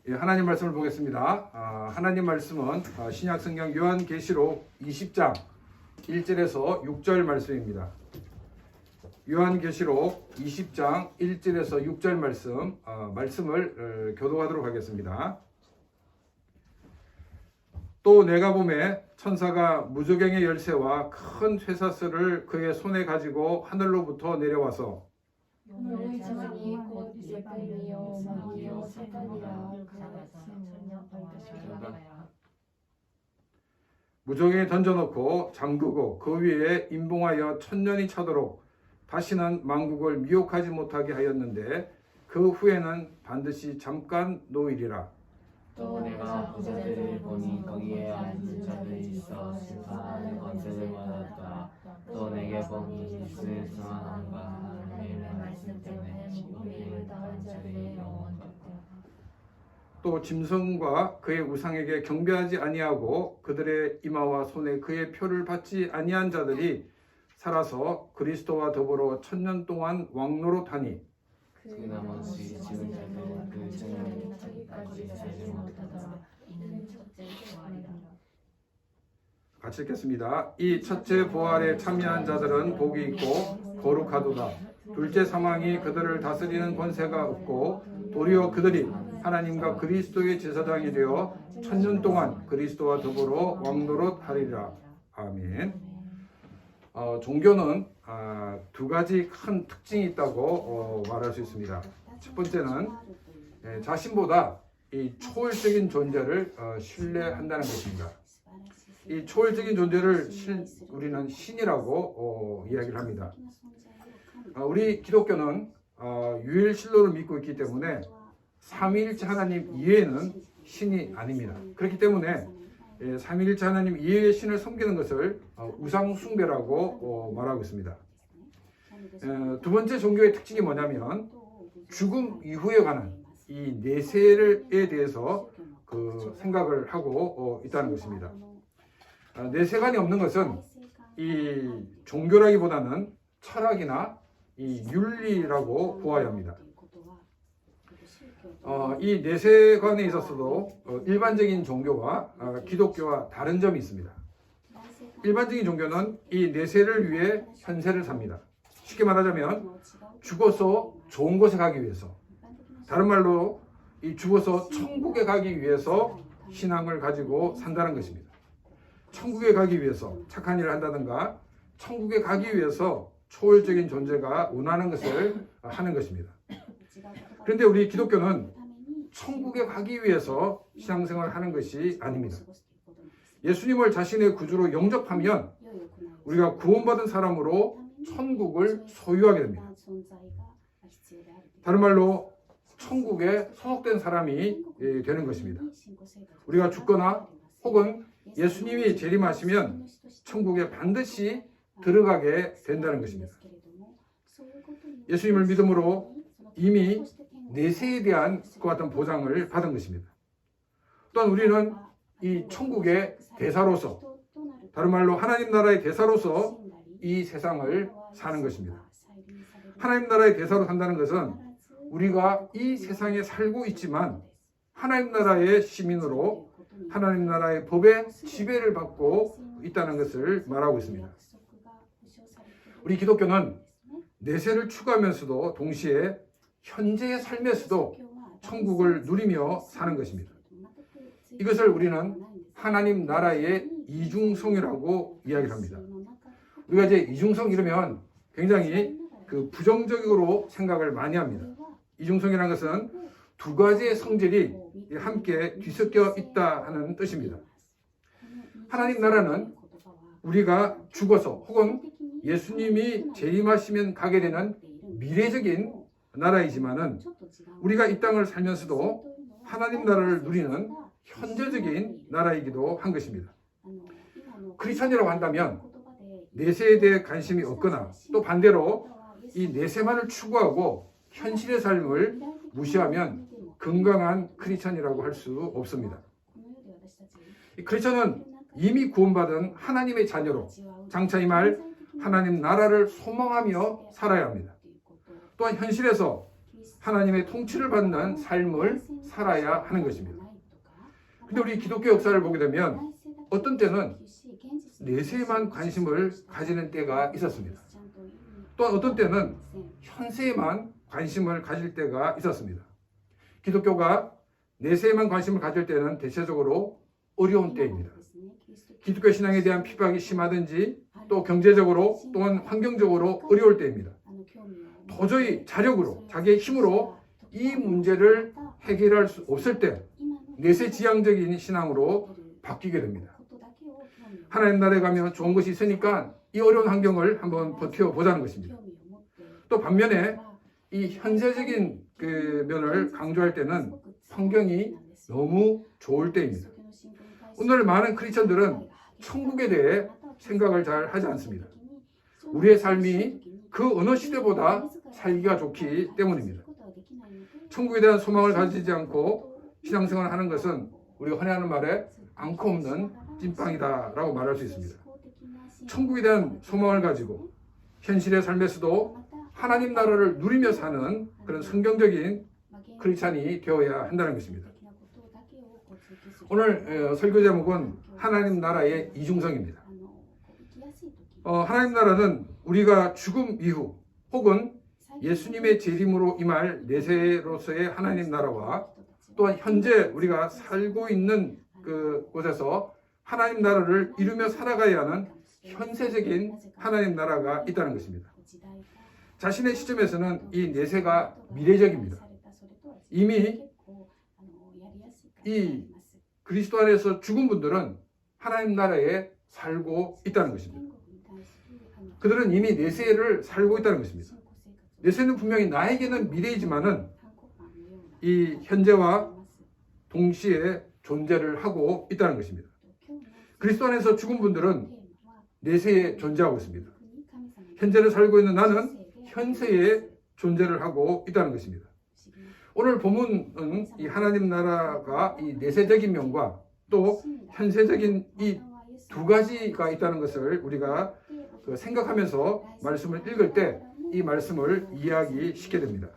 예, 하나님 말씀을 보겠습니다. 하나님 말씀은 신약성경 요한계시록 20장 1절에서 6절 말씀입니다. 요한계시록 20장 1절에서 6절 말씀을 교독하도록 하겠습니다. 또 내가 보매 천사가 무저갱의 열쇠와 큰 쇠사슬을 그의 손에 가지고 하늘로부터 내려와서 너의 자손이 곧 예배이요 마귀요 사탄이라 무저갱에 던져놓고 잠그고 그 위에 임봉하여 1000년이 차도록 다시는 만국을 미혹하지 못하게 하였는데 그 후에는 반드시 잠깐 노일이라. 또 내가 부자들을 보니 거기에 앉은 자들이 있어 심판하는 권세를 받았다. 또 내게 보니 예수를 중앙함과 하나님의 말씀 때문에 우리를 당한 자들의 영혼 같다. 또 짐승과 그의 우상에게 경배하지 아니하고 그들의 이마와 손에 그의 표를 받지 아니한 자들이 살아서 그리스도와 더불어 1000년 동안 왕노릇하니 그 나머지 죽은 자들은 그 1000년이 차기까지 살지 못하다. 이는 첫째 부활이라. 같이 읽겠습니다. 이 첫째 부활에 참여한 자들은 복이 있고 거룩하도다. 둘째 사망이 그들을 다스리는 권세가 없고 도리어 그들이 하나님과 그리스도의 제사장이 되어 1000년 동안 그리스도와 더불어 왕노릇하리라. 아멘. 종교는 두 가지 큰 특징이 있다고 말할 수 있습니다. 첫 번째는 자신보다 이 초월적인 존재를 신뢰한다는 것입니다. 이 초월적인 존재를 우리는 신이라고 이야기를 합니다. 우리 기독교는 유일신로를 믿고 있기 때문에 삼위일체 하나님 이외에는 신이 아닙니다. 그렇기 때문에 삼위일체 하나님 이외의 신을 섬기는 것을 우상숭배라고 말하고 있습니다. 두 번째 종교의 특징이 뭐냐면 죽음 이후에 관한 이 내세에 대해서 생각을 하고 있다는 것입니다. 내세관이 없는 것은 이 종교라기보다는 철학이나 이 윤리라고 보아야 합니다. 이 내세관에 있어서도 일반적인 종교와 기독교와 다른 점이 있습니다. 일반적인 종교는 이 내세를 위해 현세를 삽니다. 쉽게 말하자면 죽어서 좋은 곳에 가기 위해서, 다른 말로 이 죽어서 천국에 가기 위해서 신앙을 가지고 산다는 것입니다. 천국에 가기 위해서 착한 일을 한다든가 천국에 가기 위해서 초월적인 존재가 원하는 것을 하는 것입니다. 그런데 우리 기독교는 천국에 가기 위해서 신앙생활을 하는 것이 아닙니다. 예수님을 자신의 구주로 영접하면 우리가 구원받은 사람으로 천국을 소유하게 됩니다. 다른 말로 천국에 소속된 사람이 되는 것입니다. 우리가 죽거나 혹은 예수님이 재림하시면 천국에 반드시 들어가게 된다는 것입니다. 예수님을 믿음으로 이미 내세에 대한 그 같은 보장을 받은 것입니다. 또한 우리는 이 천국의 대사로서, 다른 말로 하나님 나라의 대사로서 이 세상을 사는 것입니다. 하나님 나라의 대사로 산다는 것은 우리가 이 세상에 살고 있지만 하나님 나라의 시민으로 하나님 나라의 법의 지배를 받고 있다는 것을 말하고 있습니다. 우리 기독교는 내세를 추구하면서도 동시에 현재의 삶에서도 천국을 누리며 사는 것입니다. 이것을 우리는 하나님 나라의 이중성이라고 이야기를 합니다. 우리가 이제 이중성 이러면 굉장히 부정적으로 생각을 많이 합니다. 이중성이라는 것은 두 가지의 성질이 함께 뒤섞여 있다 하는 뜻입니다. 하나님 나라는 우리가 죽어서 혹은 예수님이 재림하시면 가게 되는 미래적인 나라이지만은 우리가 이 땅을 살면서도 하나님 나라를 누리는 현재적인 나라이기도 한 것입니다. 크리스천이라고 한다면 내세에 대해 관심이 없거나 또 반대로 이 내세만을 추구하고 현실의 삶을 무시하면 건강한 크리스천이라고 할 수 없습니다. 크리스천은 이미 구원받은 하나님의 자녀로 장차 이 말 하나님 나라를 소망하며 살아야 합니다. 또한 현실에서 하나님의 통치를 받는 삶을 살아야 하는 것입니다. 근데 우리 기독교 역사를 보게 되면 어떤 때는 내세에만 관심을 가지는 때가 있었습니다. 또한 어떤 때는 현세에만 관심을 가질 때가 있었습니다. 기독교가 내세에만 관심을 가질 때는 대체적으로 어려운 때입니다. 기독교 신앙에 대한 핍박이 심하든지 또 경제적으로 또한 환경적으로 어려울 때입니다. 도저히 자력으로 자기의 힘으로 이 문제를 해결할 수 없을 때 내세지향적인 신앙으로 바뀌게 됩니다. 하나님 나라에 가면 좋은 것이 있으니까 이 어려운 환경을 한번 버텨보자는 것입니다. 또 반면에 이 현세적인 그 면을 강조할 때는 환경이 너무 좋을 때입니다. 오늘 많은 크리스천들은 천국에 대해 생각을 잘 하지 않습니다. 우리의 삶이 그 어느 시대보다 살기가 좋기 때문입니다. 천국에 대한 소망을 가지지 않고 신앙생활을 하는 것은 우리가 흔히 하는 말에 앙코 없는 찐빵이다라고 말할 수 있습니다. 천국에 대한 소망을 가지고 현실의 삶에서도 하나님 나라를 누리며 사는 그런 성경적인 크리스찬이 되어야 한다는 것입니다. 오늘 설교 제목은 하나님 나라의 이중성입니다. 하나님 나라는 우리가 죽음 이후 혹은 예수님의 재림으로 임할 내세로서의 하나님 나라와 또한 현재 우리가 살고 있는 그곳에서 하나님 나라를 이루며 살아가야 하는 현세적인 하나님 나라가 있다는 것입니다. 자신의 시점에서는 이 내세가 미래적입니다. 이미 이 그리스도 안에서 죽은 분들은 하나님 나라에 살고 있다는 것입니다. 그들은 이미 내세를 살고 있다는 것입니다. 내세는 분명히 나에게는 미래이지만은 이 현재와 동시에 존재를 하고 있다는 것입니다. 그리스도 안에서 죽은 분들은 내세에 존재하고 있습니다. 현재를 살고 있는 나는 현세에 존재를 하고 있다는 것입니다. 오늘 본문은 이 하나님 나라가 이 내세적인 면과 또 현세적인 이 두 가지가 있다는 것을 우리가 생각하면서 말씀을 읽을 때 이 말씀을 이해하기 쉽게 됩니다.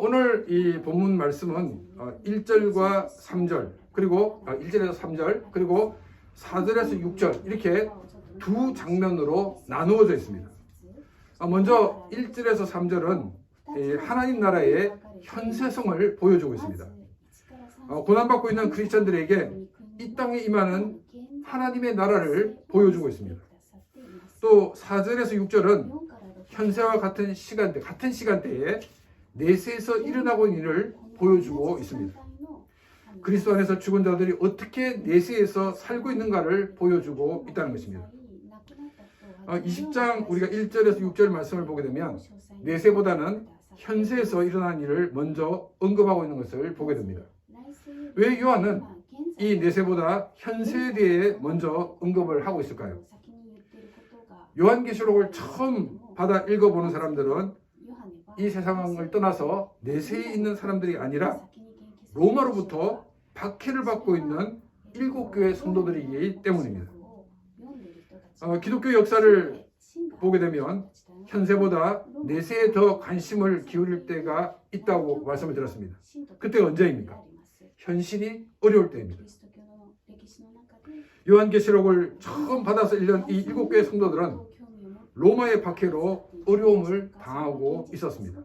오늘 이 본문 말씀은 1절과 3절 그리고 1절에서 3절 그리고 4절에서 6절 이렇게 두 장면으로 나누어져 있습니다. 먼저 1절에서 3절은 하나님 나라의 현세성을 보여주고 있습니다. 고난받고 있는 크리스천들에게 이 땅에 임하는 하나님의 나라를 보여주고 있습니다. 또 4절에서 6절은 현세와 같은 시간대에 내세에서 일어나고 있는 일을 보여주고 있습니다. 그리스도 안에서 죽은 자들이 어떻게 내세에서 살고 있는가를 보여주고 있다는 것입니다. 20장 우리가 1절에서 6절 말씀을 보게 되면 내세보다는 현세에서 일어난 일을 먼저 언급하고 있는 것을 보게 됩니다. 왜 요한은 이 내세보다 현세에 대해 먼저 언급을 하고 있을까요? 요한계시록을 처음 받아 읽어보는 사람들은 이 세상을 떠나서 내세에 있는 사람들이 아니라 로마로부터 박해를 받고 있는 7교회 성도들이기 때문입니다. 기독교 역사를 보게 되면 현세보다 내세에 더 관심을 기울일 때가 있다고 말씀을 드렸습니다. 그때가 언제입니까? 현실이 어려울 때입니다. 요한계시록을 처음 받아서 읽는 이 7교회 성도들은 로마의 박해로 어려움을 당하고 있었습니다.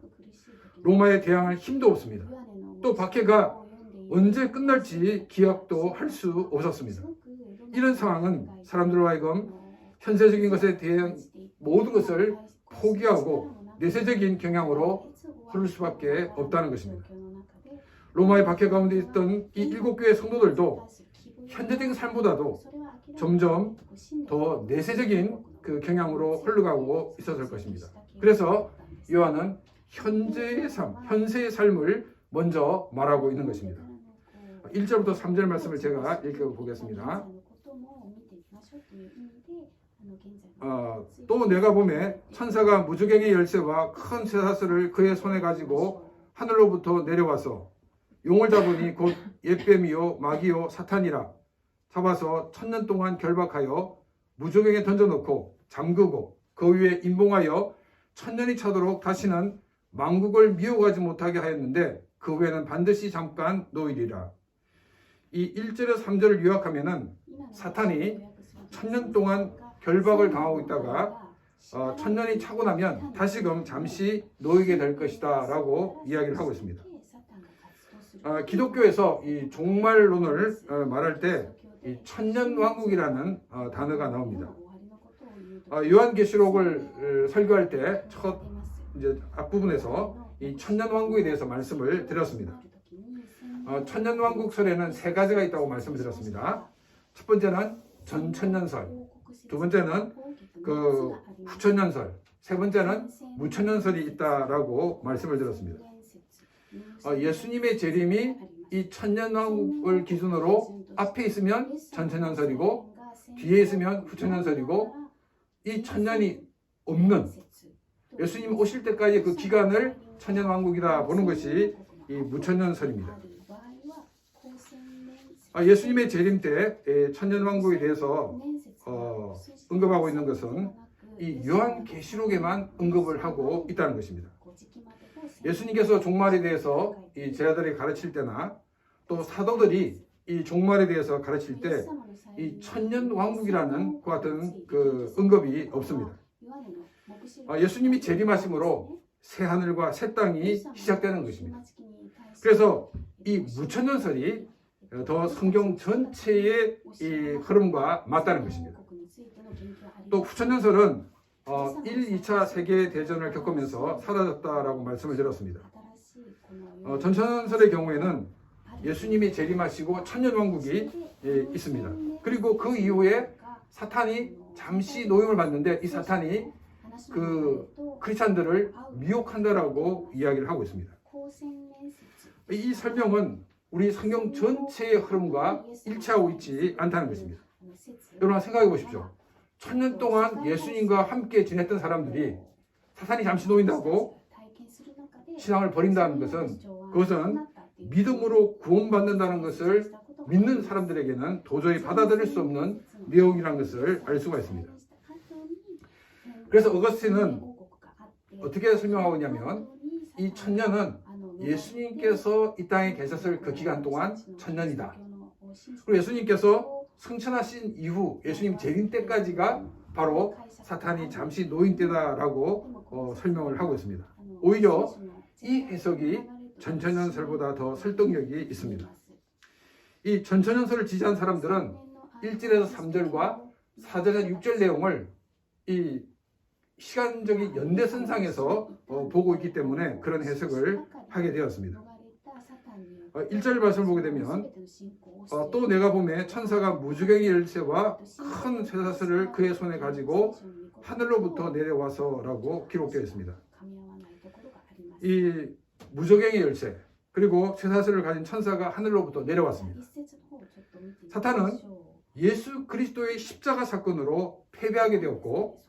로마에 대항할 힘도 없습니다. 또 박해가 언제 끝날지 기약도 할 수 없었습니다. 이런 상황은 사람들로 하여금 현세적인 것에 대한 모든 것을 포기하고 내세적인 경향으로 흐를 수밖에 없다는 것입니다. 로마의 박해 가운데 있던 이 7교회 성도들도 현재적인 삶보다도 점점 더 내세적인 그 경향으로 흘러가고 있었을 것입니다. 그래서 요한은 현재의 삶, 현세의 삶을 먼저 말하고 있는 것입니다. 1절부터 3절 말씀을 제가 읽어보겠습니다. 또 내가 보매 천사가 무주갱의 열쇠와 큰 쇠사슬을 그의 손에 가지고 하늘로부터 내려와서 용을 잡으니 곧 옛뱀이요 마귀요 사탄이라 잡아서 1000년 동안 결박하여 무주갱에 던져놓고 잠그고 그 위에 임봉하여 1000년이 차도록 다시는 만국을 미혹하지 못하게 하였는데 그 후에는 반드시 잠깐 노이리라. 이 1절에서 3절을 요약하면은 사탄이 1000년 동안 결박을 당하고 있다가 1000년이 차고 나면 다시금 잠시 놓이게 될 것이다 라고 이야기를 하고 있습니다. 기독교에서 이 종말론을 말할 때 이 천년왕국이라는 단어가 나옵니다. 요한계시록을 설교할 때 첫 이제 앞부분에서 이 천년왕국에 대해서 말씀을 드렸습니다. 천년왕국설에는 세 가지가 있다고 말씀을 드렸습니다. 첫 번째는 전천년설, 두 번째는 그 후천년설, 세 번째는 무천년설이 있다라고 말씀을 드렸습니다. 예수님의 재림이 이 천년왕국을 기준으로 앞에 있으면 전천년설이고 뒤에 있으면 후천년설이고 이 천년이 없는 예수님 오실 때까지 그 기간을 천년왕국이라 보는 것이 이 무천년설입니다. 예수님의 재림 때 천년왕국에 대해서 언급하고 있는 것은 이 요한계시록에만 언급을 하고 있다는 것입니다. 예수님께서 종말에 대해서 이 제자들이 가르칠 때나 또 사도들이 이 종말에 대해서 가르칠 때 이 천년왕국이라는 그 같은 그 언급이 없습니다. 예수님이 재림하심으로 새 하늘과 새 땅이 시작되는 것입니다. 그래서 이 무천년설이 더 성경 전체의 이 흐름과 맞다는 것입니다. 또 후천년설은 1, 2차 세계대전을 겪으면서 사라졌다라고 말씀을 드렸습니다. 전천년설의 경우에는 예수님이 재림하시고 천년왕국이 있습니다. 그리고 그 이후에 사탄이 잠시 노임을 받는데 이 사탄이 그 크리스찬들을 미혹한다라고 이야기를 하고 있습니다. 이 설명은 우리 성경 전체의 흐름과 일치하고 있지 않다는 것입니다. 여러분 생각해 보십시오. 1000년 동안 예수님과 함께 지냈던 사람들이 사탄이 잠시 놓인다고 신앙을 버린다는 것은 그것은 믿음으로 구원받는다는 것을 믿는 사람들에게는 도저히 받아들일 수 없는 내용이라는 것을 알 수가 있습니다. 그래서 어거스틴은 어떻게 설명하고 있냐면 이 1000년은 예수님께서 이 땅에 계셨을 그 기간 동안 1000년이다. 그리고 예수님께서 승천하신 이후 예수님 재림 때까지가 바로 사탄이 잠시 노인 때다라고 설명을 하고 있습니다. 오히려 이 해석이 전천년설보다 더 설득력이 있습니다. 이 전천년설을 지지한 사람들은 1절에서 3절과 4절에서 6절 내용을 이 시간적인 연대선상에서 보고 있기 때문에 그런 해석을 하게 되었습니다. 1절 말씀을 보게 되면 또 내가 보매 천사가 무주갱이 열쇠와 큰 쇠사슬을 그의 손에 가지고 하늘로부터 내려와서라고 기록되어 있습니다. 이 무저갱이 열쇠 그리고 쇠사슬을 가진 천사가 하늘로부터 내려왔습니다. 사탄은 예수 그리스도의 십자가 사건으로 패배하게 되었고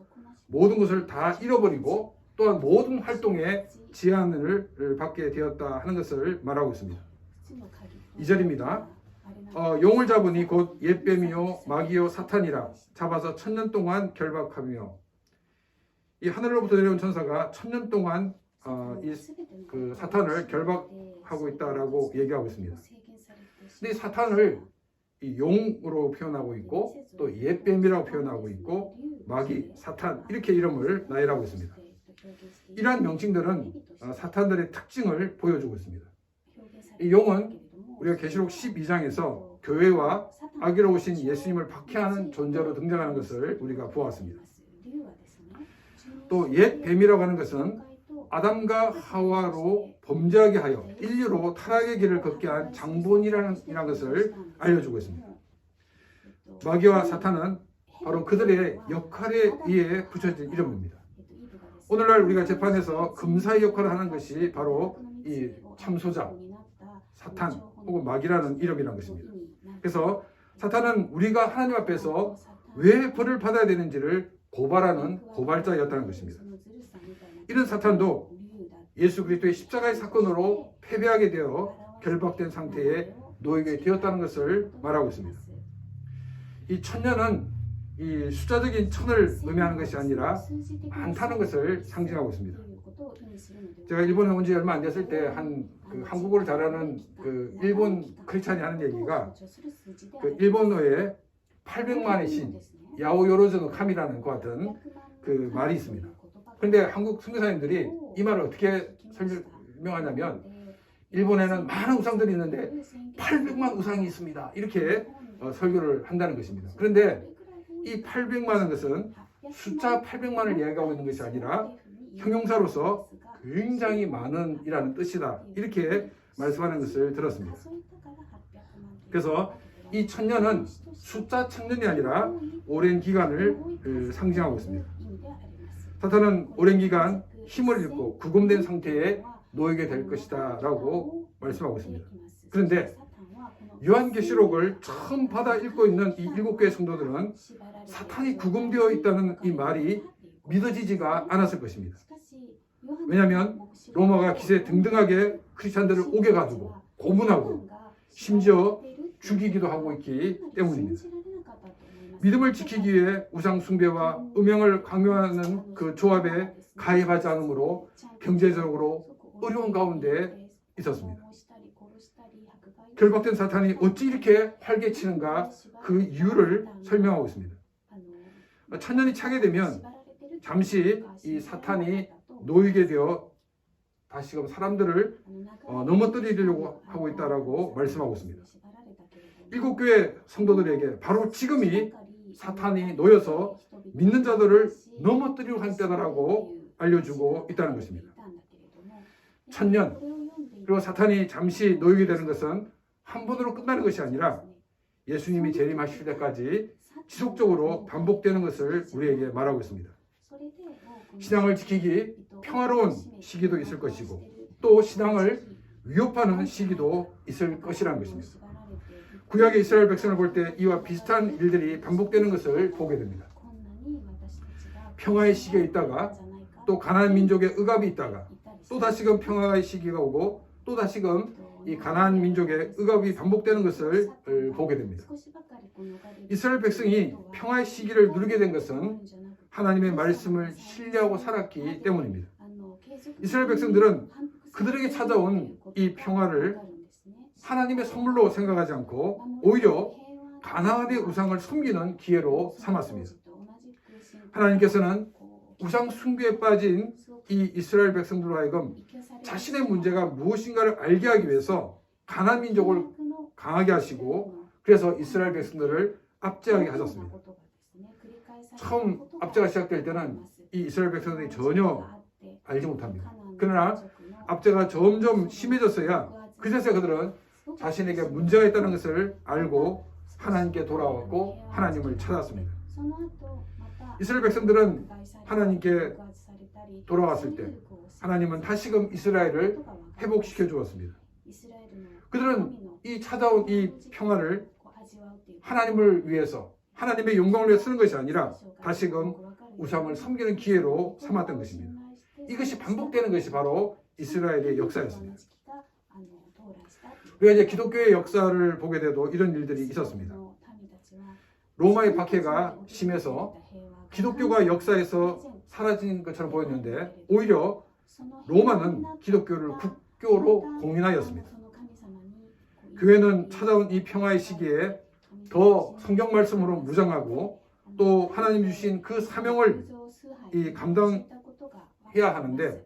모든 것을 다 잃어버리고 또한 모든 활동에 제한을 받게 되었다 하는 것을 말하고 있습니다. 2절입니다. 용을 잡으니 곧 옛뱀이요 마귀요 사탄이라 잡아서 1000년 동안 결박하며 이 하늘로부터 내려온 천사가 1000년 동안 그 사탄을 결박하고 있다라고 얘기하고 있습니다. 근데 사탄을 이 용으로 표현하고 있고 또 옛뱀이라고 표현하고 있고 마귀, 사탄 이렇게 이름을 나열하고 있습니다. 이러한 명칭들은 사탄들의 특징을 보여주고 있습니다. 이 용은 우리가 계시록 12장에서 교회와 악의로 오신 예수님을 박해하는 존재로 등장하는 것을 우리가 보았습니다. 또 옛 뱀이라고 하는 것은 아담과 하와로 범죄하게 하여 인류로 타락의 길을 걷게 한 장본이라는 것을 알려주고 있습니다. 마귀와 사탄은 바로 그들의 역할에 의해 붙여진 이름입니다. 오늘날 우리가 재판에서 검사의 역할을 하는 것이 바로 이 참소자, 사탄 혹은 마귀라는 이름이라는 것입니다. 그래서 사탄은 우리가 하나님 앞에서 왜 벌을 받아야 되는지를 고발하는 고발자였다는 것입니다. 이런 사탄도 예수 그리스도의 십자가의 사건으로 패배하게 되어 결박된 상태에 놓이게 되었다는 것을 말하고 있습니다. 이 천년은 이 숫자적인 천을 의미하는 것이 아니라 많다는 것을 상징하고 있습니다. 제가 일본에 온 지 얼마 안 됐을 때 그 한국어를 잘하는 그 일본 크리스찬이 하는 얘기가 그 일본어에 800만의 신 야오요로즈노 카미라는 것 같은 그 말이 있습니다. 그런데 한국 선교사님들이 이 말을 어떻게 설명하냐면 일본에는 많은 우상들이 있는데 800만 우상이 있습니다. 이렇게 설교를 한다는 것입니다. 그런데 이 800만은 것은 숫자 800만을 이야기하고 있는 것이 아니라 형용사로서 굉장히 많은 이라는 뜻이다. 이렇게 말씀하는 것을 들었습니다. 그래서 이 천년은 숫자 천년이 아니라 오랜 기간을 상징하고 있습니다. 사탄은 오랜 기간 힘을 잃고 구금된 상태에 놓이게 될 것이다 라고 말씀하고 있습니다. 그런데 요한계시록을 처음 받아 읽고 있는 이 7교회 성도들은 사탄이 구금되어 있다는 이 말이 믿어지지가 않았을 것입니다. 왜냐하면 로마가 기세 등등하게 크리스찬들을 옥에 가두고 고문하고 심지어 죽이기도 하고 있기 때문입니다. 믿음을 지키기 위해 우상 숭배와 음행을 강요하는 그 조합에 가입하지 않으므로 경제적으로 어려운 가운데 있었습니다. 결박된 사탄이 어찌 이렇게 활개치는가 그 이유를 설명하고 있습니다. 천년이 차게 되면 잠시 이 사탄이 놓이게 되어 다시금 사람들을 넘어뜨리려고 하고 있다라고 말씀하고 있습니다. 7교회 성도들에게 바로 지금이 사탄이 놓여서 믿는 자들을 넘어뜨리려 할 때다라고 알려주고 있다는 것입니다. 천년 그리고 사탄이 잠시 놓이게 되는 것은 한 번으로 끝나는 것이 아니라 예수님이 재림하실 때까지 지속적으로 반복되는 것을 우리에게 말하고 있습니다. 신앙을 지키기 평화로운 시기도 있을 것이고 또 신앙을 위협하는 시기도 있을 것이라는 것입니다. 구약의 이스라엘 백성을 볼 때 이와 비슷한 일들이 반복되는 것을 보게 됩니다. 평화의 시기에 있다가 또 가나안 민족의 억압이 있다가 또 다시금 평화의 시기가 오고 또 다시금 이 가나안 민족의 억압이 반복되는 것을 보게 됩니다. 이스라엘 백성이 평화의 시기를 누리게 된 것은 하나님의 말씀을 신뢰하고 살았기 때문입니다. 이스라엘 백성들은 그들에게 찾아온 이 평화를 하나님의 선물로 생각하지 않고 오히려 가나안의 우상을 숨기는 기회로 삼았습니다. 하나님께서는 우상 숭배에 빠진 이 이스라엘 백성들로 하여금 자신의 문제가 무엇인가를 알게 하기 위해서 가나안 민족을 강하게 하시고 그래서 이스라엘 백성들을 압제하게 하셨습니다. 처음 압제가 시작될 때는 이 이스라엘 백성들이 전혀 알지 못합니다. 그러나 압제가 점점 심해졌어야 그제서야 그들은 자신에게 문제가 있다는 것을 알고 하나님께 돌아왔고 하나님을 찾았습니다. 이스라엘 백성들은 하나님께 돌아왔을 때 하나님은 다시금 이스라엘을 회복시켜 주었습니다. 그들은 이 찾아온 이 평화를 하나님을 위해서 하나님의 영광을 위해 쓰는 것이 아니라 다시금 우상을 섬기는 기회로 삼았던 것입니다. 이것이 반복되는 것이 바로 이스라엘의 역사였습니다. 우리가 이제 기독교의 역사를 보게 돼도 이런 일들이 있었습니다. 로마의 박해가 심해서 기독교가 역사에서 사라진 것처럼 보였는데 오히려 로마는 기독교를 국교로 공인하였습니다. 교회는 찾아온 이 평화의 시기에 더 성경 말씀으로 무장하고 또 하나님 주신 그 사명을 감당해야 하는데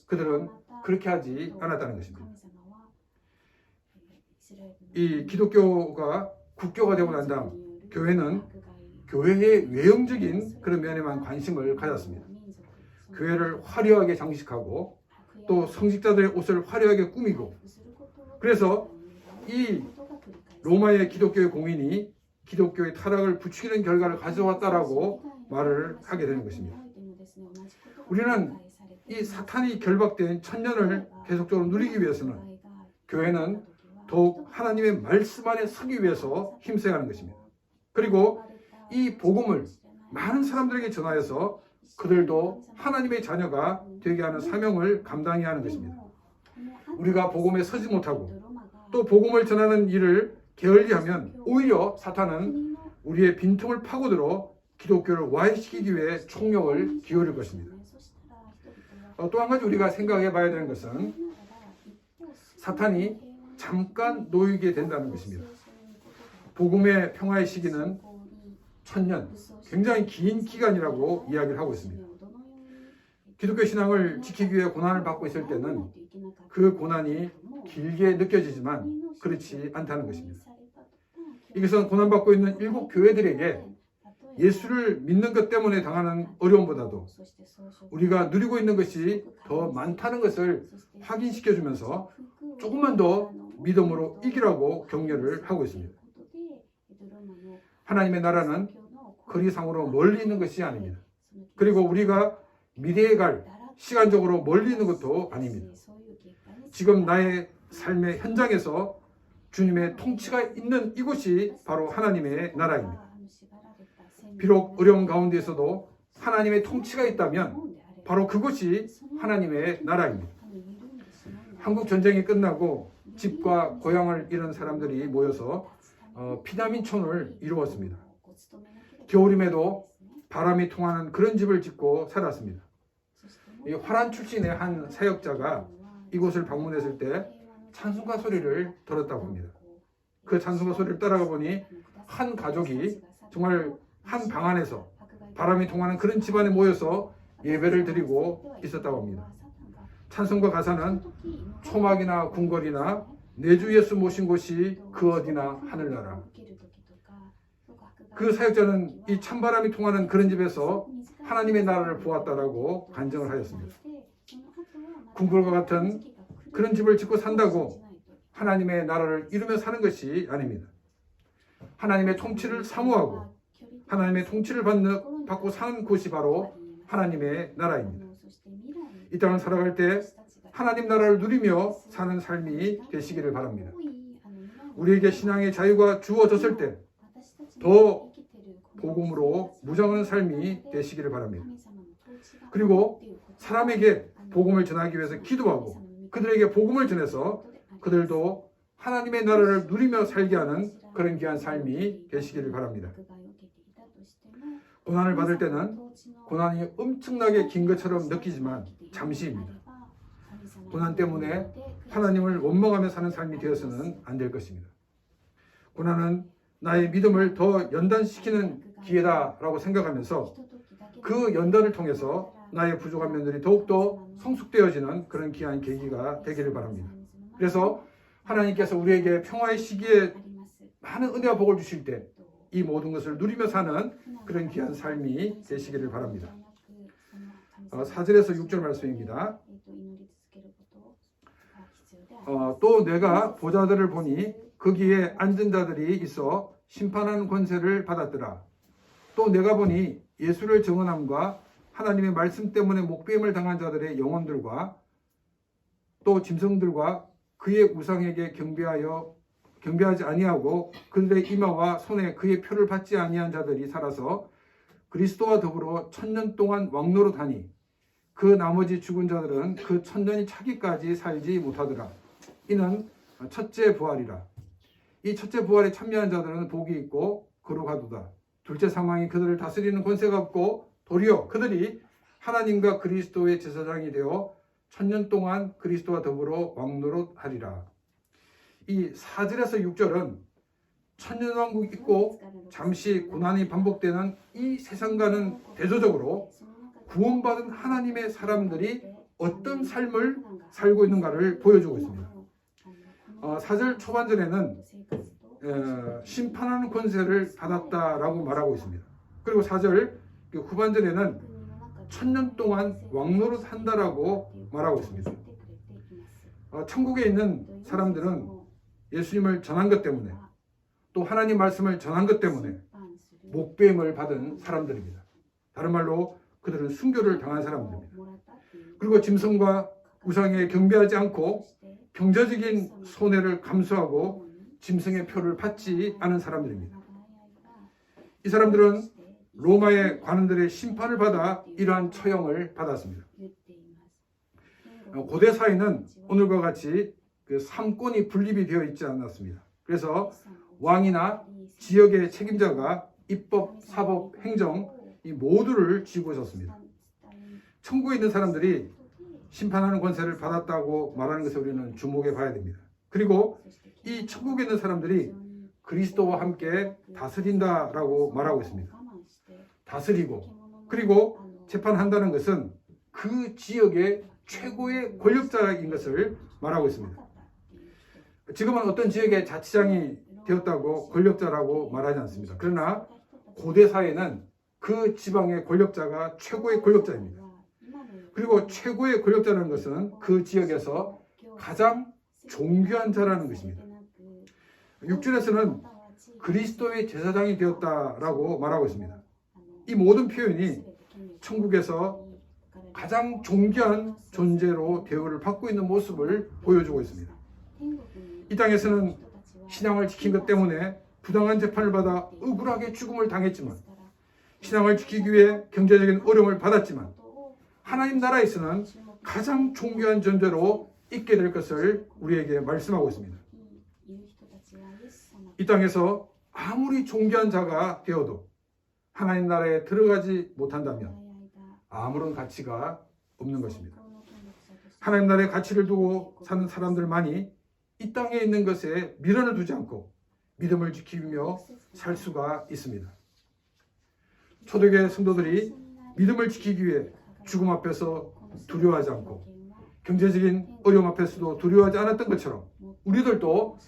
그들은 그렇게 하지 않았다는 것입니다. 이 기독교가 국교가 되고 난 다음 교회는 교회의 외형적인 그런 면에만 관심을 가졌습니다. 교회를 화려하게 장식하고 또 성직자들의 옷을 화려하게 꾸미고 그래서 이 로마의 기독교의 공인이 기독교의 타락을 부추기는 결과를 가져왔다라고 말을 하게 되는 것입니다. 우리는 이 사탄이 결박된 천년을 계속적으로 누리기 위해서는 교회는 더욱 하나님의 말씀 안에 서기 위해서 힘써야 하는 것입니다. 그리고 이 복음을 많은 사람들에게 전하여서 그들도 하나님의 자녀가 되게 하는 사명을 감당해야 하는 것입니다. 우리가 복음에 서지 못하고 또 복음을 전하는 일을 게을리하면 오히려 사탄은 우리의 빈틈을 파고들어 기독교를 와해시키기 위해 총력을 기울일 것입니다. 또 한 가지 우리가 생각해 봐야 되는 것은 사탄이 잠깐 놓이게 된다는 것입니다. 복음의 평화의 시기는 1000년, 굉장히 긴 기간이라고 이야기를 하고 있습니다. 기독교 신앙을 지키기 위해 고난을 받고 있을 때는 그 고난이 길게 느껴지지만 그렇지 않다는 것입니다. 이것은 고난받고 있는 7 교회들에게 예수를 믿는 것 때문에 당하는 어려움보다도 우리가 누리고 있는 것이 더 많다는 것을 확인시켜주면서 조금만 더 믿음으로 이기라고 격려를 하고 있습니다. 하나님의 나라는 거리상으로 멀리 있는 것이 아닙니다. 그리고 우리가 미래에 갈 시간적으로 멀리 있는 것도 아닙니다. 지금 나의 삶의 현장에서 주님의 통치가 있는 이곳이 바로 하나님의 나라입니다. 비록 어려운 가운데서도 하나님의 통치가 있다면 바로 그것이 하나님의 나라입니다. 한국 전쟁이 끝나고 집과 고향을 잃은 사람들이 모여서 피난민촌을 이루었습니다. 겨울임에도 바람이 통하는 그런 집을 짓고 살았습니다. 이 화란 출신의 한 사역자가 이곳을 방문했을 때 찬송가 소리를 들었다고 합니다. 그 찬송가 소리를 따라가 보니 한 가족이 정말 한 방 안에서 바람이 통하는 그런 집안에 모여서 예배를 드리고 있었다고 합니다. 찬송가 가사는 초막이나 궁궐이나 내 주 예수 모신 곳이 그 어디나 하늘나라. 그 사역자는 이 찬바람이 통하는 그런 집에서 하나님의 나라를 보았다라고 간증을 하였습니다. 궁궐과 같은 그런 집을 짓고 산다고 하나님의 나라를 이루며 사는 것이 아닙니다. 하나님의 통치를 사모하고 하나님의 통치를 받고 사는 곳이 바로 하나님의 나라입니다. 이 땅을 살아갈 때 하나님 나라를 누리며 사는 삶이 되시기를 바랍니다. 우리에게 신앙의 자유가 주어졌을 때 더 복음으로 무장하는 삶이 되시기를 바랍니다. 그리고 사람에게 복음을 전하기 위해서 기도하고 그들에게 복음을 전해서 그들도 하나님의 나라를 누리며 살게 하는 그런 귀한 삶이 되시기를 바랍니다. 고난을 받을 때는 고난이 엄청나게 긴 것처럼 느끼지만 잠시입니다. 고난 때문에 하나님을 원망하며 사는 삶이 되어서는 안 될 것입니다. 고난은 나의 믿음을 더 연단시키는 기회다라고 생각하면서 그 연단을 통해서 나의 부족한 면들이 더욱더 성숙되어지는 그런 귀한 계기가 되기를 바랍니다. 그래서 하나님께서 우리에게 평화의 시기에 많은 은혜와 복을 주실 때 이 모든 것을 누리며 사는 그런 귀한 삶이 되시기를 바랍니다. 4절에서 6절 말씀입니다. 또 내가 보좌들을 보니 거기에 앉은 자들이 있어 심판하는 권세를 받았더라. 또 내가 보니 예수를 증언함과 하나님의 말씀 때문에 목배임을 당한 자들의 영혼들과 또 짐승들과 그의 우상에게 경배하지 아니하고 그들의 이마와 손에 그의 표를 받지 아니한 자들이 살아서 그리스도와 더불어 1000년 동안 왕노릇하니 그 나머지 죽은 자들은 그 1000년이 차기까지 살지 못하더라. 이는 첫째 부활이라. 이 첫째 부활에 참여한 자들은 복이 있고 거룩하도다. 둘째 사망이 그들을 다스리는 권세가 없고 도리어 그들이 하나님과 그리스도의 제사장이 되어 1000년 동안 그리스도와 더불어 왕노릇하리라. 이 4절에서 6절은 천년왕국 있고 잠시 고난이 반복되는 이 세상과는 대조적으로 구원받은 하나님의 사람들이 어떤 삶을 살고 있는가를 보여주고 있습니다. 4절 초반절에는 심판하는 권세를 받았다라고 말하고 있습니다. 그리고 4절 후반절에는 1000년 동안 왕노릇 한다라고 말하고 있습니다. 천국에 있는 사람들은 예수님을 전한 것 때문에 또 하나님 말씀을 전한 것 때문에 목배임을 받은 사람들입니다. 다른 말로 그들은 순교를 당한 사람들입니다. 그리고 짐승과 우상에 경배하지 않고 경제적인 손해를 감수하고 짐승의 표를 받지 않은 사람들입니다. 이 사람들은 로마의 관원들의 심판을 받아 이러한 처형을 받았습니다. 고대 사회는 오늘과 같이 그 삼권이 분립이 되어 있지 않았습니다. 그래서 왕이나 지역의 책임자가 입법, 사법, 행정 이 모두를 쥐고 있었습니다. 천국에 있는 사람들이 심판하는 권세를 받았다고 말하는 것을 우리는 주목해 봐야 됩니다. 그리고 이 천국에 있는 사람들이 그리스도와 함께 다스린다라고 말하고 있습니다. 다스리고 그리고 재판한다는 것은 그 지역의 최고의 권력자인 것을 말하고 있습니다. 지금은 어떤 지역의 자치장이 되었다고 권력자라고 말하지 않습니다. 그러나 고대 사회는 그 지방의 권력자가 최고의 권력자입니다. 그리고 최고의 권력자라는 것은 그 지역에서 가장 존귀한 자라는 것입니다. 6절에서는 그리스도의 제사장이 되었다라고 말하고 있습니다. 이 모든 표현이 천국에서 가장 존귀한 존재로 대우를 받고 있는 모습을 보여주고 있습니다. 이 땅에서는 신앙을 지킨 것 때문에 부당한 재판을 받아 억울하게 죽음을 당했지만, 신앙을 지키기 위해 경제적인 어려움을 받았지만, 하나님 나라에서는 가장 존귀한 존재로 있게 될 것을 우리에게 말씀하고 있습니다. 이 땅에서 아무리 존귀한 자가 되어도 하나님 나라에 들어가지 못한다면 아무런 가치가 없는 것입니다. 하나님 나라의 가치를 두고 사는 사람들만이 이 땅에 있는 것에 미련을 두지 않고 믿음을 지키며 살 수가 있습니다. 초대교회 성도들이 믿음을 지키기 위해 죽음 앞에서 두려워하지 않고 경제적인 어려움 앞에서도 두려워하지 않았던 것처럼 우리들도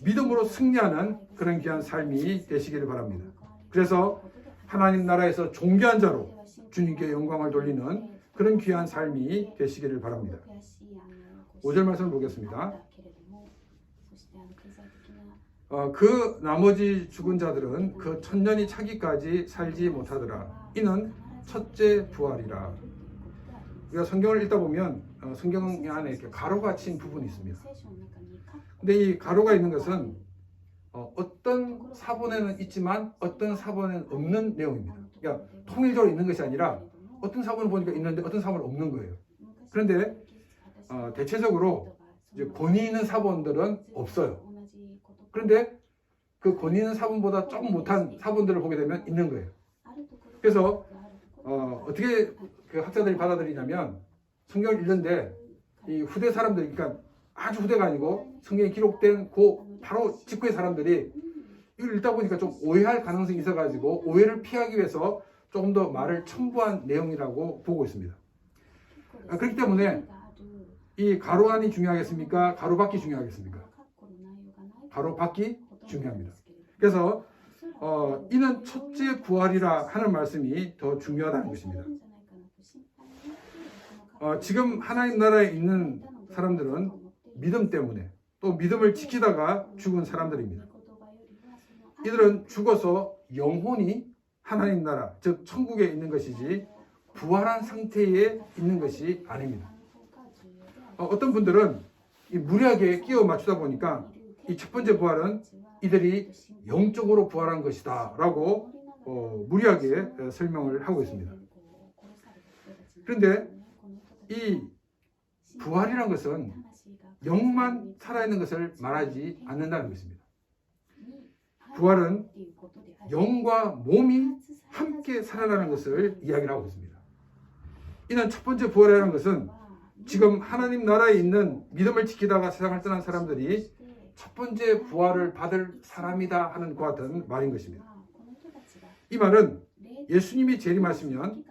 믿음으로 승리하는 그런 귀한 삶이 되시기를 바랍니다. 그래서 하나님 나라에서 존귀한 자로 주님께 영광을 돌리는 그런 귀한 삶이 되시기를 바랍니다. 5절 말씀을 보겠습니다. 그 나머지 죽은 자들은 그 천년이 차기까지 살지 못하더라. 이는 첫째 부활이라. 우리가 성경을 읽다 보면 성경 안에 이렇게 가로가 친 부분이 있습니다. 근데 이 가로가 있는 것은 어떤 사본에는 있지만 어떤 사본에는 없는 내용입니다. 그러니까 통일적으로 있는 것이 아니라 어떤 사본을 보니까 있는데 어떤 사본은 없는 거예요. 그런데 대체적으로 이제 권위 있는 사본들은 없어요. 그런데 그 권위 있는 사본보다 조금 못한 사본들을 보게 되면 있는 거예요. 그래서 어떻게 그 학자들이 받아들이냐면 성경을 읽는데 이 후대 사람들, 그러니까 아주 후대가 아니고 성경에 기록된 그 바로 직후의 사람들이 이걸 읽다 보니까 좀 오해할 가능성이 있어가지고 오해를 피하기 위해서 조금 더 말을 첨부한 내용이라고 보고 있습니다. 그렇기 때문에 이 가로안이 중요하겠습니까? 가로밖이 중요하겠습니까? 가로밖이 중요합니다. 그래서 이는 첫째 부활이라 하는 말씀이 더 중요하다는 것입니다. 지금 하나님 나라에 있는 사람들은 믿음 때문에 또 믿음을 지키다가 죽은 사람들입니다. 이들은 죽어서 영혼이 하나님 나라, 즉 천국에 있는 것이지 부활한 상태에 있는 것이 아닙니다. 어떤 분들은 이 무리하게 끼워 맞추다 보니까 이 첫 번째 부활은 이들이 영적으로 부활한 것이다 라고 무리하게 설명을 하고 있습니다. 그런데 이 부활이라는 것은 영만 살아있는 것을 말하지 않는다는 것입니다. 부활은 영과 몸이 함께 살아나는 것을 이야기를 하고 있습니다. 이는 첫 번째 부활이라는 것은 지금 하나님 나라에 있는 믿음을 지키다가 세상을 떠난 사람들이 첫 번째 부활을 받을 사람이다 하는 것 같은 말인 것입니다. 이 말은 예수님이 재림하시면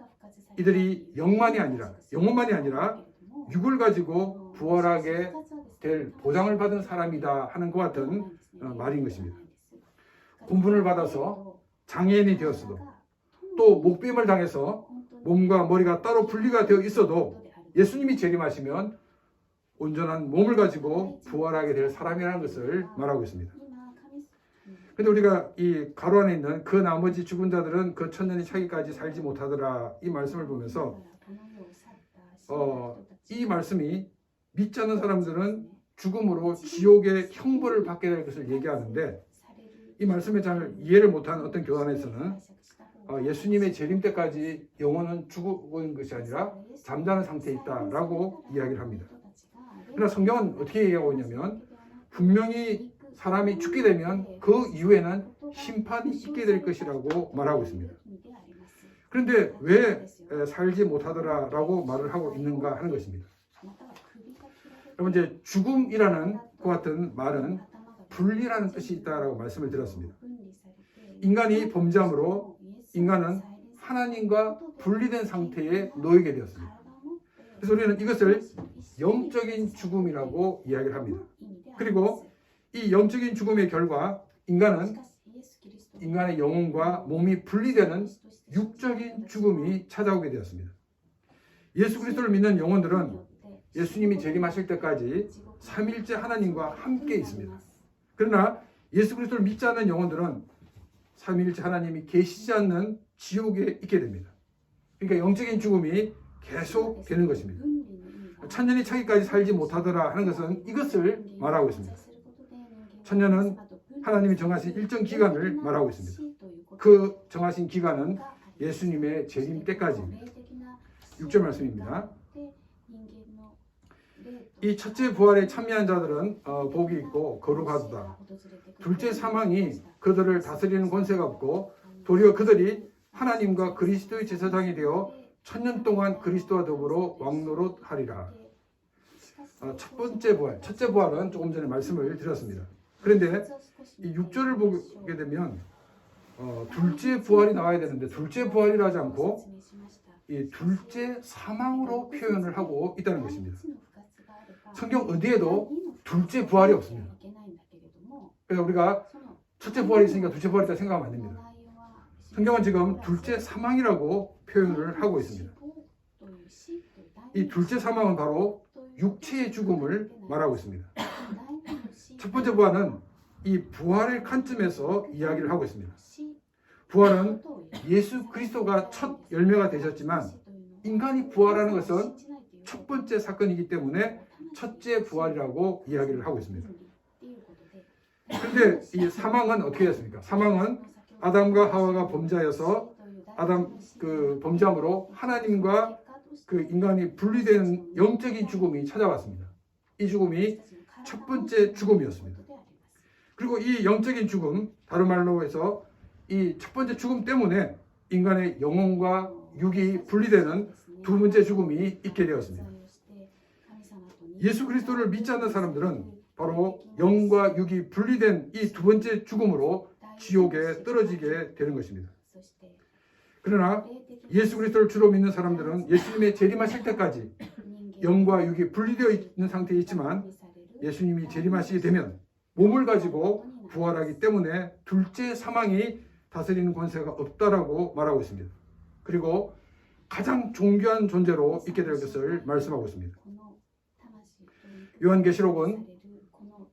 이들이 영만이 아니라 영혼만이 아니라 육을 가지고 부활하게 될 보장을 받은 사람이다 하는 것 같은 말인 것입니다. 군분을 받아서 장애인이 되었어도 또 목뱀을 당해서 몸과 머리가 따로 분리가 되어 있어도 예수님이 재림하시면 온전한 몸을 가지고 부활하게 될 사람이라는 것을 말하고 있습니다. 그런데 우리가 이 가로 안에 있는 그 나머지 죽은 자들은 그 천년이 차기까지 살지 못하더라 이 말씀을 보면서 이 말씀이 믿지 않는 사람들은 죽음으로 지옥의 형벌을 받게 될 것을 얘기하는데 이 말씀에 잘 이해를 못한 어떤 교단에서는 예수님의 재림 때까지 영혼은 죽은 것이 아니라 잠자는 상태에 있다라고 이야기를 합니다. 그러나 성경은 어떻게 얘기하고 있냐면 분명히 사람이 죽게 되면 그 이후에는 심판이 있게 될 것이라고 말하고 있습니다. 그런데 왜 살지 못하더라라고 말을 하고 있는가 하는 것입니다. 여러분 이제 죽음이라는 그 같은 말은 분리라는 뜻이 있다라고 말씀을 드렸습니다. 인간이 범죄함으로 인간은 하나님과 분리된 상태에 놓이게 되었습니다. 그래서 우리는 이것을 영적인 죽음이라고 이야기를 합니다. 그리고 이 영적인 죽음의 결과 인간은 인간의 영혼과 몸이 분리되는 육적인 죽음이 찾아오게 되었습니다. 예수 그리스도를 믿는 영혼들은 예수님이 재림하실 때까지 삼위일체 하나님과 함께 있습니다. 그러나 예수 그리스도를 믿지 않는 영혼들은 삼위일체 하나님이 계시지 않는 지옥에 있게 됩니다. 그러니까 영적인 죽음이 계속 되는 것입니다. 천년이 차기까지 살지 못하더라 하는 것은 이것을 말하고 있습니다. 천년은 하나님이 정하신 일정 기간을 말하고 있습니다. 그 정하신 기간은 예수님의 재림 때까지입니다. 6절 말씀입니다. 이 첫째 부활에 참여한 자들은 복이 있고 거룩하도다. 둘째 사망이 그들을 다스리는 권세가 없고 도리어 그들이 하나님과 그리스도의 제사장이 되어 천년 동안 그리스도와 더불어 왕노릇하리라. 첫 번째 부활, 첫째 부활은 조금 전에 말씀을 드렸습니다. 그런데 이 6절을 보게 되면 둘째 부활이 나와야 되는데 둘째 부활이라 하지 않고 이 둘째 사망으로 표현을 하고 있다는 것입니다. 성경 어디에도 둘째 부활이 없습니다. 그래서 우리가 첫째 부활이 있으니까 둘째 부활이다 생각하면 안 됩니다. 성경은 지금 둘째 사망이라고 표현을 하고 있습니다. 이 둘째 사망은 바로 육체의 죽음을 말하고 있습니다. 첫 번째 부활은 이 부활의 관점에서 이야기를 하고 있습니다. 부활은 예수 그리스도가 첫 열매가 되셨지만 인간이 부활하는 것은 첫 번째 사건이기 때문에 첫째 부활이라고 이야기를 하고 있습니다. 그런데 이 사망은 어떻게 됐습니까? 사망은 아담과 하와가 범죄하여서 범죄함으로 하나님과 그 인간이 분리된 영적인 죽음이 찾아왔습니다. 이 죽음이 첫 번째 죽음이었습니다. 그리고 이 영적인 죽음, 다른 말로 해서 이 첫 번째 죽음 때문에 인간의 영혼과 육이 분리되는 두 번째 죽음이 있게 되었습니다. 예수 그리스도를 믿지 않는 사람들은 바로 영과 육이 분리된 이 두 번째 죽음으로 지옥에 떨어지게 되는 것입니다. 그러나 예수 그리스도를 주로 믿는 사람들은 예수님의 재림하실 때까지 영과 육이 분리되어 있는 상태에 있지만 예수님이 재림하시게 되면 몸을 가지고 부활하기 때문에 둘째 사망이 다스리는 권세가 없다라고 말하고 있습니다. 그리고 가장 존귀한 존재로 있게 될 것을 말씀하고 있습니다. 요한계시록은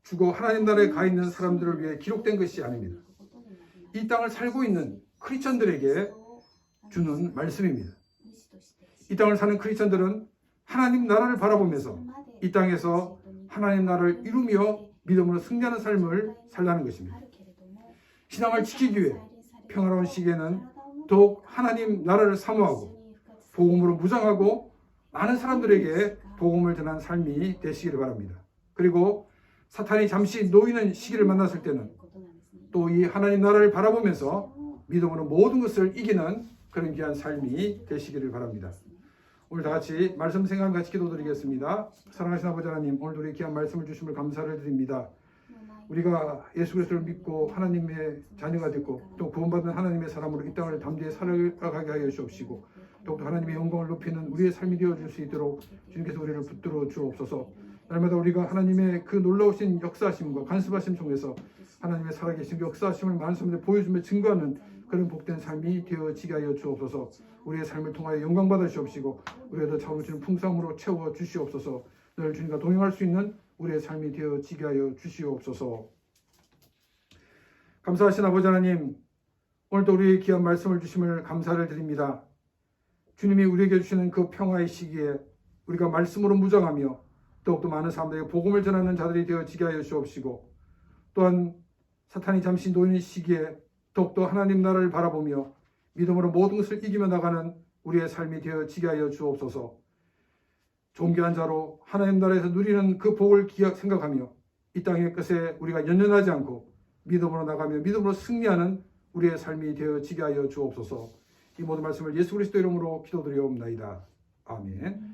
죽어 하나님 나라에 가 있는 사람들을 위해 기록된 것이 아닙니다. 이 땅을 살고 있는 크리스천들에게 주는 말씀입니다. 이 땅을 사는 크리스천들은 하나님 나라를 바라보면서 이 땅에서 하나님 나라를 이루며 믿음으로 승리하는 삶을 살라는 것입니다. 신앙을 지키기 위해 평화로운 시기에는 더욱 하나님 나라를 사모하고 복음으로 무장하고 많은 사람들에게 복음을 전한 삶이 되시기를 바랍니다. 그리고 사탄이 잠시 놓이는 시기를 만났을 때는 또 이 하나님 나라를 바라보면서 믿음으로 모든 것을 이기는 그런 귀한 삶이 되시기를 바랍니다. 오늘 다 같이 말씀 생각 같이 기도드리겠습니다. 사랑하신 아버지 하나님, 오늘도 우리 귀한 말씀을 주심을 감사를 드립니다. 우리가 예수 그리스도를 믿고 하나님의 자녀가 됐고 또 구원받은 하나님의 사람으로 이 땅을 담대히 살아가게 하여 주옵시고 더욱더 하나님의 영광을 높이는 우리의 삶이 되어줄 수 있도록 주님께서 우리를 붙들어 주옵소서. 날마다 우리가 하나님의 그 놀라우신 역사하심과 간섭하심 속에서 하나님의 살아계신 역사하심을 많은 사람들에 보여주며 증거하는 그런 복된 삶이 되어지게 하여 주옵소서. 우리의 삶을 통하여 영광 받아 주옵시고 우리가 차오르 주는 풍성으로 채워 주시옵소서. 늘 주님과 동행할 수 있는 우리의 삶이 되어지게 하여 주시옵소서. 감사하신 아버지 하나님, 오늘도 우리의 귀한 말씀을 주심을 감사를 드립니다. 주님이 우리에게 주시는 그 평화의 시기에 우리가 말씀으로 무장하며 더욱더 많은 사람들에게 복음을 전하는 자들이 되어지게 하여 주옵시고 또한 사탄이 잠시 놓이는 시기에 더욱더 하나님 나라를 바라보며 믿음으로 모든 것을 이기며 나가는 우리의 삶이 되어지게 하여 주옵소서. 존귀한 자로 하나님 나라에서 누리는 그 복을 생각하며 이 땅의 것에 우리가 연연하지 않고 믿음으로 나가며 믿음으로 승리하는 우리의 삶이 되어지게 하여 주옵소서. 이 모든 말씀을 예수 그리스도 이름으로 기도드리옵나이다. 아멘.